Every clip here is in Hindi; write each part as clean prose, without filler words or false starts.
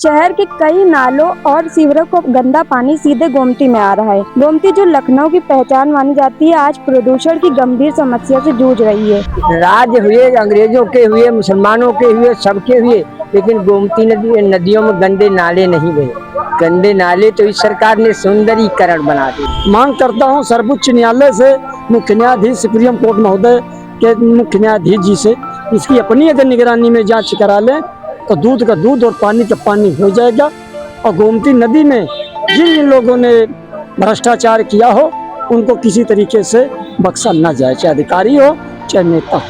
शहर के कई नालों और सीवरों को गंदा पानी सीधे गोमती में आ रहा है। गोमती जो लखनऊ की पहचान मानी जाती है, आज प्रदूषण की गंभीर समस्या से जूझ रही है। राज हुए, अंग्रेजों के हुए, मुसलमानों के हुए, सबके हुए, लेकिन गोमती नदियों में गंदे नाले नहीं बहे। गंदे नाले तो इस सरकार ने सुंदरीकरण बना दी। मांग करता हूं सर्वोच्च न्यायालय से, मुख्य न्यायाधीश सुप्रीम कोर्ट महोदय के मुख्य न्यायाधीश जी से, इसकी अपनी अगर निगरानी में जांच करा लें तो दूध का दूध और पानी का पानी हो जाएगा। और गोमती नदी में जिन लोगों ने भ्रष्टाचार किया हो उनको किसी तरीके से बख्शा न जाए, चाहे अधिकारी हो चाहे नेता हो।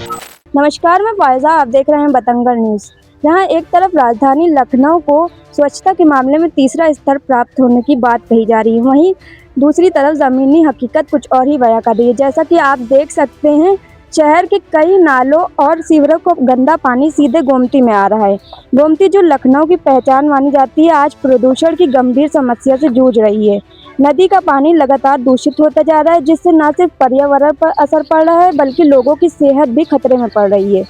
नमस्कार, मैं फायजा, आप देख रहे हैं बतंगड़ न्यूज। जहां एक तरफ राजधानी लखनऊ को स्वच्छता के मामले में तीसरा स्तर प्राप्त होने की बात कही जा रही है, वहीं दूसरी तरफ जमीनी हकीकत कुछ और ही बयां कर रही है। जैसा कि आप देख सकते हैं, शहर के कई नालों और सीवरों को गंदा पानी सीधे गोमती में आ रहा है। गोमती जो लखनऊ की पहचान मानी जाती है, आज प्रदूषण की गंभीर समस्या से जूझ रही है। नदी का पानी लगातार दूषित होता जा रहा है, जिससे न सिर्फ पर्यावरण पर असर पड़ रहा है बल्कि लोगों की सेहत भी खतरे में पड़ रही है।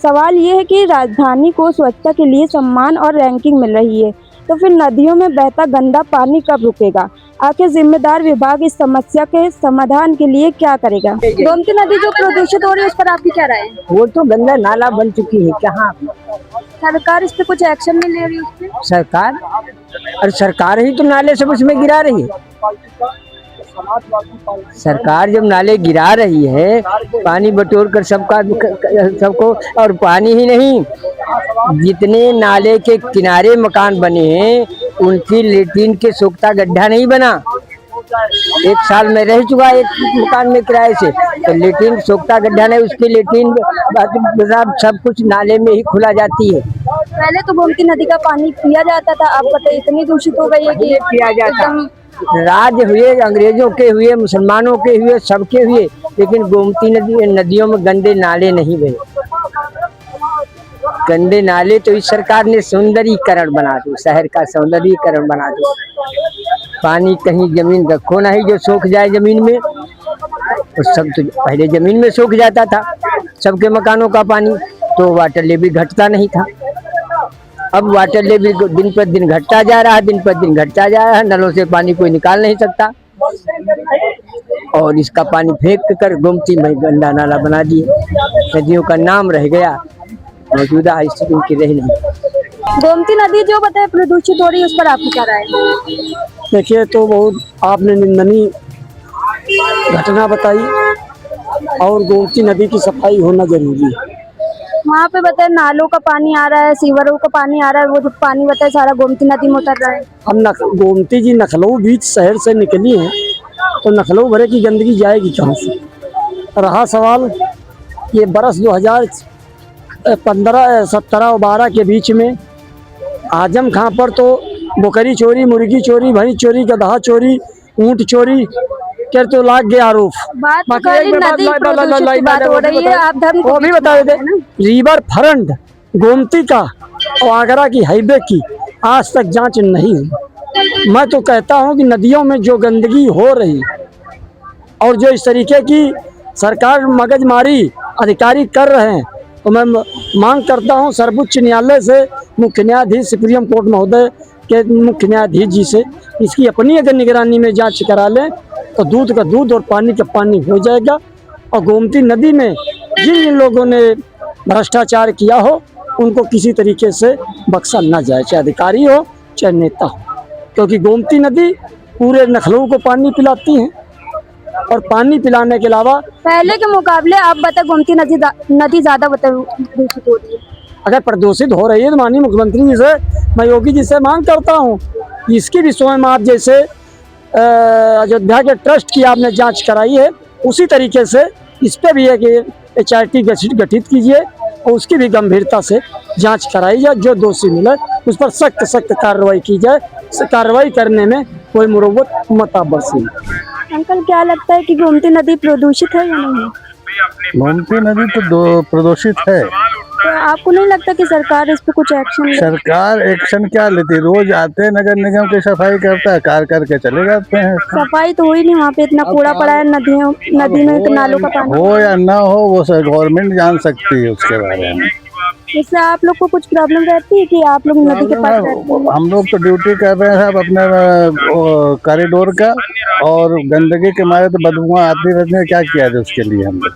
सवाल ये है कि राजधानी को स्वच्छता के लिए सम्मान और रैंकिंग मिल रही है, तो फिर नदियों में बहता गंदा पानी कब रुकेगा? आखिर जिम्मेदार विभाग इस समस्या के समाधान के लिए क्या करेगा? गोमती नदी जो प्रदूषित हो रही है, उस पर आपकी क्या राय है? वो तो गंदा नाला बन चुकी है। कहाँ सरकार इस पे कुछ एक्शन नहीं ले रही उसपे? सरकार, और सरकार ही तो नाले सब उसमें गिरा रही है। सरकार जब नाले गिरा रही है, पानी बटोर कर सबको, और पानी ही नहीं, जितने नाले के किनारे मकान बने हैं उनकी लेट्रिन के सोखता गड्ढा नहीं बना। एक साल में रह चुका एक मकान में किराए से, तो लेट्रिन सोखता गड्ढा नहीं, उसकी लेट्रिन सब कुछ नाले में ही खुला जाती है। पहले तो गोमती नदी का पानी पिया जाता था, अब पता इतनी दूषित हो गई है कि पिया जाता। राज हुए, अंग्रेजों के हुए, मुसलमानों के हुए, सबके हुए, लेकिन गोमती नदियों में गंदे नाले नहीं बहे। गंदे नाले तो इस सरकार ने सुंदरीकरण बना दी, शहर का सौंदर्यीकरण बना दी। पानी कहीं जमीन रखो नहीं जो सूख जाए जमीन में, और सब तो पहले जमीन में सूख जाता था सबके मकानों का पानी, तो वाटर लेवल घटता नहीं था। अब वाटर लेवल दिन पर दिन घटता जा रहा है, दिन पर दिन घटता जा रहा है। नलों से पानी कोई निकाल नहीं सकता, और इसका पानी फेंक कर गोमती में गंदा नाला बना दिए। नदियों का नाम रह गया, मौजूदा स्थिति उनकी रही नहीं। गोमती नदी जो बताए प्रदूषित हो रही है, उस पर आपकी क्या राय है? देखिए, तो बहुत आपने निंदनीय घटना बताई, और गोमती नदी की सफाई होना जरूरी है। वहाँ पे बताए नालों का पानी आ रहा है, सीवरों का पानी आ रहा है, वो जो पानी बताए सारा गोमती नदी में उतर रहा है। हम गोमती जी नखलऊ बीच शहर से निकली है, तो नखलऊ भरे की गंदगी जाएगी कहाँ से? रहा सवाल ये बरस 2015, 17 और 12 के बीच में आजम खां पर तो बकरी चोरी, मुर्गी चोरी, भैंस चोरी, गधा चोरी, ऊंट चोरी कर तो लाग गया आरोप। बात तो खाली नदी प्रदूषित की बात हो रही है, आप धर्म वो भी बता देते। रिवर फ्रंट गोमती का और आगरा की हाईवे की आज तक जांच नहीं हुई। मैं तो कहता हूं कि नदियों में जो गंदगी हो रही और जो इस तरीके की सरकार मगजमारी अधिकारी कर रहे हैं, तो मैं मांग करता हूं सर्वोच्च न्यायालय से, मुख्य न्यायाधीश सुप्रीम कोर्ट महोदय के मुख्य न्यायाधीश जी से, इसकी अपनी अगर निगरानी में जांच करा लें तो दूध का दूध और पानी का पानी हो जाएगा। और गोमती नदी में जिन लोगों ने भ्रष्टाचार किया हो उनको किसी तरीके से बख्शा न जाए, चाहे अधिकारी हो चाहे नेता हो, क्योंकि गोमती नदी पूरे लखनऊ को पानी पिलाती है, और पानी पिलाने के अलावा पहले के मुकाबले आप बताए गोमती नदी ज्यादा प्रदूषित हो रही है। अगर प्रदूषित हो रही है तो माननीय मुख्यमंत्री जी से, मैं योगी जी से मांग करता हूँ, इसकी भी स्वयं आप जैसे अयोध्या के ट्रस्ट की आपने जांच कराई है, उसी तरीके से इस पे भी है कि HRT गठित कीजिए और उसकी भी गंभीरता से जांच कराई जाए। जो दोषी मिले उस पर सख्त कार्रवाई की जाए। कार्रवाई करने में कोई मुरव्वत मत आप बरसी। अंकल, क्या लगता है कि गोमती नदी प्रदूषित है या नहीं? गोमती नदी तो प्रदूषित है। तो आपको नहीं लगता कि सरकार इस पे कुछ एक्शन? सरकार एक्शन क्या लेती? रोज आते हैं, नगर निगम की सफाई करता है, कार करके चले जाते हैं। सफाई तो हुई नहीं, वहाँ पे इतना कूड़ा पड़ा है, नदी में नालों का पानी हो या ना हो वो गवर्नमेंट जान सकती है उसके बारे में। इससे आप लोग को कुछ प्रॉब्लम रहती है कि आप लोग नदी के पास रहते हैं? हम लोग तो ड्यूटी कर रहे हैं साहब अपने कॉरिडोर का, और गंदगी के मारे तो बदबू आती रहती है, क्या किया जाए उसके लिए हम लोग।